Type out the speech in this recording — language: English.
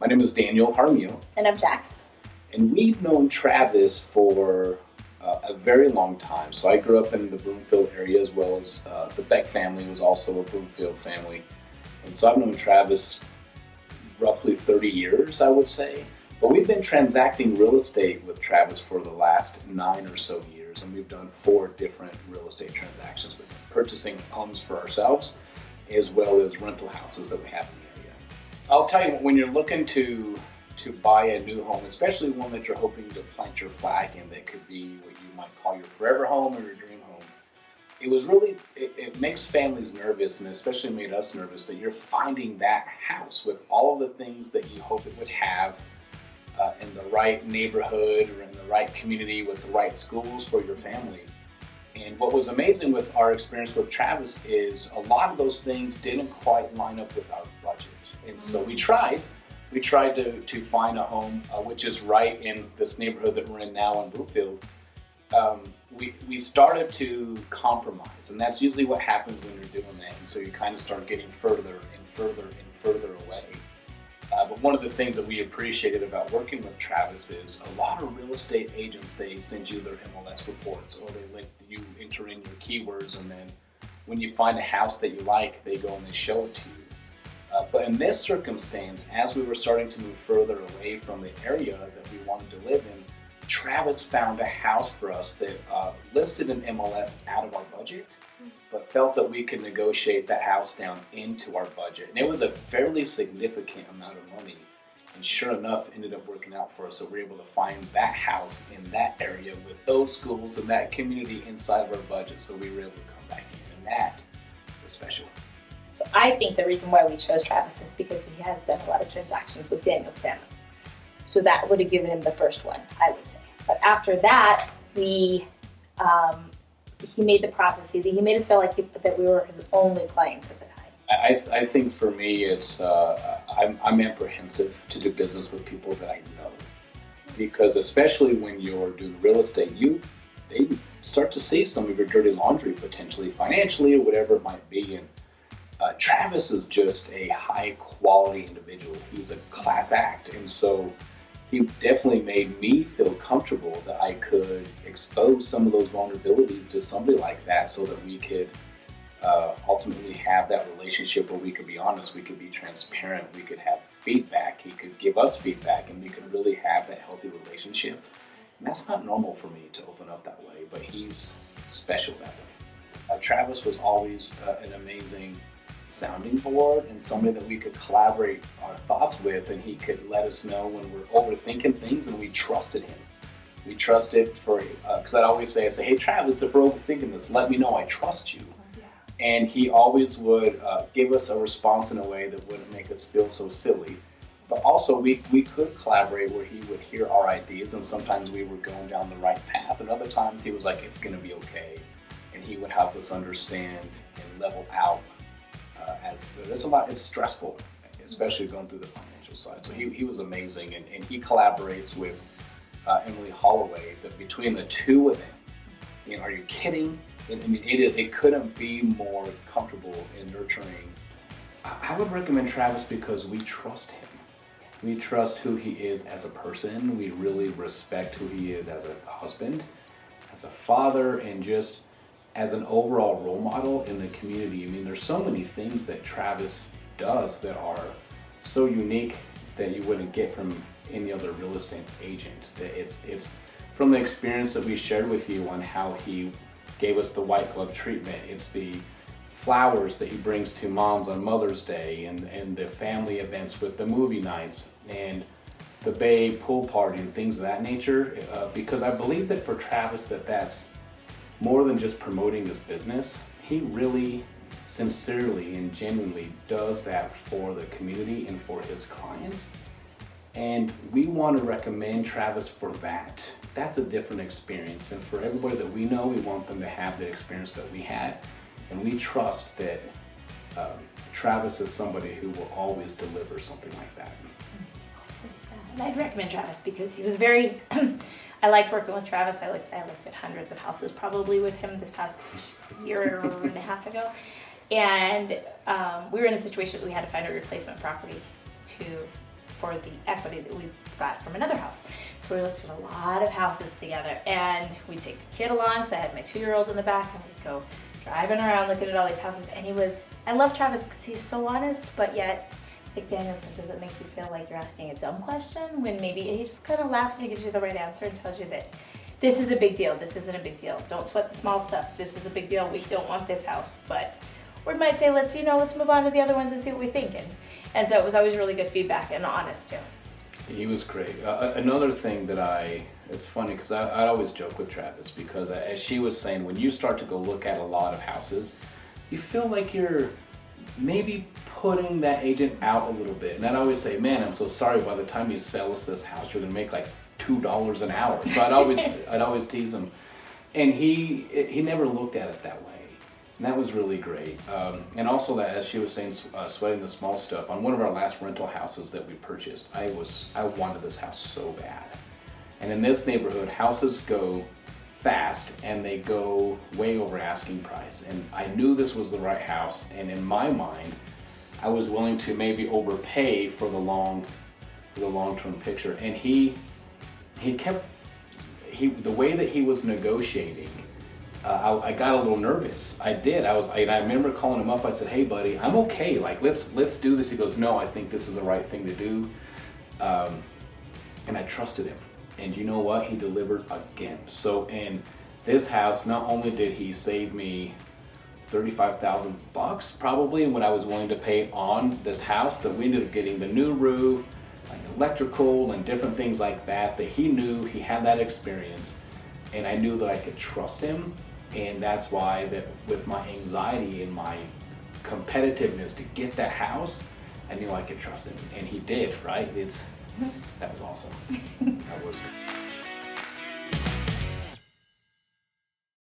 My name is Daniel Jaramillo. And I'm Jax. And we've known Travis for a very long time. So I grew up in the Broomfield area, as well as the Beck family was also a Broomfield family. And so I've known Travis roughly 30 years, I would say. But we've been transacting real estate with Travis for the last 9 or so years. And we've done 4 different real estate transactions with him, purchasing homes for ourselves, as well as rental houses that we have in the area. I'll tell you, when you're looking to buy a new home, especially one that you're hoping to plant your flag in, that could be what you might call your forever home or your dream home, it makes families nervous, and especially made us nervous, that you're finding that house with all of the things that you hope it would have in the right neighborhood or in the right community with the right schools for your family. And what was amazing with our experience with Travis is a lot of those things didn't quite line up with our budget. And so we tried to find a home which is right in this neighborhood that we're in now in Broomfield. We started to compromise, and that's usually what happens when you're doing that. And so you kind of start getting further and further and further away. But one of the things that we appreciated about working with Travis is a lot of real estate agents, they send you their MLS reports, or they let you enter in your keywords, and then when you find a house that you like, they go and they show it to you. But in this circumstance, as we were starting to move further away from the area that we wanted to live in, Travis found a house for us that listed an MLS out of our budget, but felt that we could negotiate that house down into our budget. And it was a fairly significant amount of money. And sure enough, it ended up working out for us. So we were able to find that house in that area with those schools and that community inside of our budget. So we were able to come back in, and that was special. So I think the reason why we chose Travis is because he has done a lot of transactions with Daniel's family. So that would have given him the first one, I would say. But after that, he made the process easy. He made us feel like that we were his only clients at the time. I think for me, it's I'm apprehensive to do business with people that I know, because especially when you're doing real estate, they start to see some of your dirty laundry, potentially financially or whatever it might be. And Travis is just a high quality individual. He's a class act, and so he definitely made me feel comfortable that I could expose some of those vulnerabilities to somebody like that, so that we could ultimately have that relationship where we could be honest, we could be transparent, we could have feedback, he could give us feedback, and we could really have that healthy relationship. And that's not normal for me to open up that way, but he's special that way. Travis was always an amazing sounding board and somebody that we could collaborate our thoughts with, and he could let us know when we're overthinking things, and we trusted him. We trusted because I'd always say, hey Travis, if we're overthinking this, let me know, I trust you. And he always would give us a response in a way that wouldn't make us feel so silly. But also we could collaborate where he would hear our ideas, and sometimes we were going down the right path, and other times he was like, it's gonna be okay. And he would help us understand and level out. It's stressful, especially going through the financial side. So he was amazing, and he collaborates with Emily Holloway. That between the two of them, are you kidding? It couldn't be more comfortable and nurturing. I would recommend Travis because we trust him. We trust who he is as a person. We really respect who he is as a husband, as a father, and just as an overall role model in the community. There's so many things that Travis does that are so unique that you wouldn't get from any other real estate agent. It's from the experience that we shared with you on how he gave us the white glove treatment. It's the flowers that he brings to moms on Mother's Day, and the family events with the movie nights and the Bay pool party and things of that nature. Because I believe that for Travis, that's more than just promoting his business. He really sincerely and genuinely does that for the community and for his clients. And we want to recommend Travis for that. That's a different experience. And for everybody that we know, we want them to have the experience that we had. And we trust that Travis is somebody who will always deliver something like that. Awesome. And I'd recommend Travis because he was very I liked working with Travis. I looked at hundreds of houses probably with him this past year and a half ago. And we were in a situation that we had to find a replacement property to for the equity that we got from another house. So we looked at a lot of houses together, and we'd take the kid along. So I had my 2-year-old in the back, and we'd go driving around looking at all these houses. And I love Travis because he's so honest, but yet, like Daniel said, does it make you feel like you're asking a dumb question when maybe he just kind of laughs and he gives you the right answer and tells you that this is a big deal, this isn't a big deal, don't sweat the small stuff, this is a big deal, we don't want this house. But, or it might say, let's move on to the other ones and see what we think. And so it was always really good feedback and honest too. He was great. Another thing that it's funny because I always joke with Travis because as she was saying, when you start to go look at a lot of houses, you feel like you're maybe putting that agent out a little bit. And I'd always say, man, I'm so sorry, by the time you sell us this house, you're gonna make like $2 an hour. So I'd always tease him. And he never looked at it that way. And that was really great. And also that, as she was saying, sweating the small stuff. On one of our last rental houses that we purchased, I wanted this house so bad. And in this neighborhood, houses go fast and they go way over asking price. And I knew this was the right house. And in my mind, I was willing to maybe overpay for the long-term picture. And the way that he was negotiating, I got a little nervous. I did. I remember calling him up. I said, "Hey, buddy, I'm okay. Like, let's do this." He goes, "No, I think this is the right thing to do," and I trusted him. And you know what? He delivered again. So in this house, not only did he save me $35,000 probably what I was willing to pay on this house, that we ended up getting the new roof, like electrical and different things like that. That he knew, he had that experience, and I knew that I could trust him. And that's why that with my anxiety and my competitiveness to get that house, I knew I could trust him, and he did. Right? That was awesome. That was.